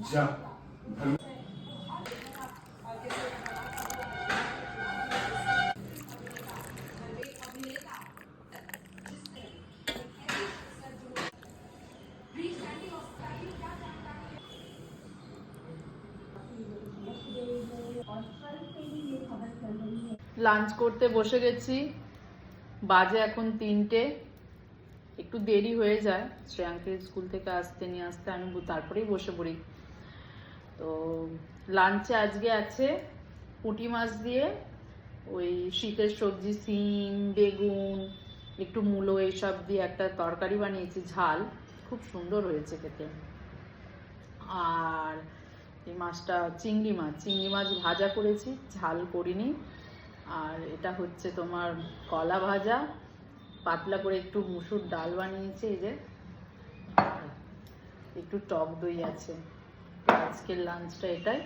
যা লাঞ্চ করতে বসে গেছি, বাজে এখন 3টে। একটু দেরি হয়ে যায় শ্রেয়াঙ্কের স্কুল থেকে আসতে নিয়ে আসতে, আমি তারপরেই বসে পড়ি। তো লাঞ্চে আজকে আছে পুঁটি মাছ দিয়ে ওই শীতের সবজি, সিম, বেগুন, একটু মূলো এইসব দিয়ে একটা তরকারি বানিয়েছি, ঝাল, খুব সুন্দর হয়েছে খেতে। আর এই মাছটা চিংড়ি মাছ ভাজা করেছি, ঝাল করিনি। আর এটা হচ্ছে তোমার কলা ভাজা, পাতলা করে একটু মুসুর ডাল বানিয়েছি, এই যে একটু টক দই আছে। আজকের লাঞ্চটা এটাই।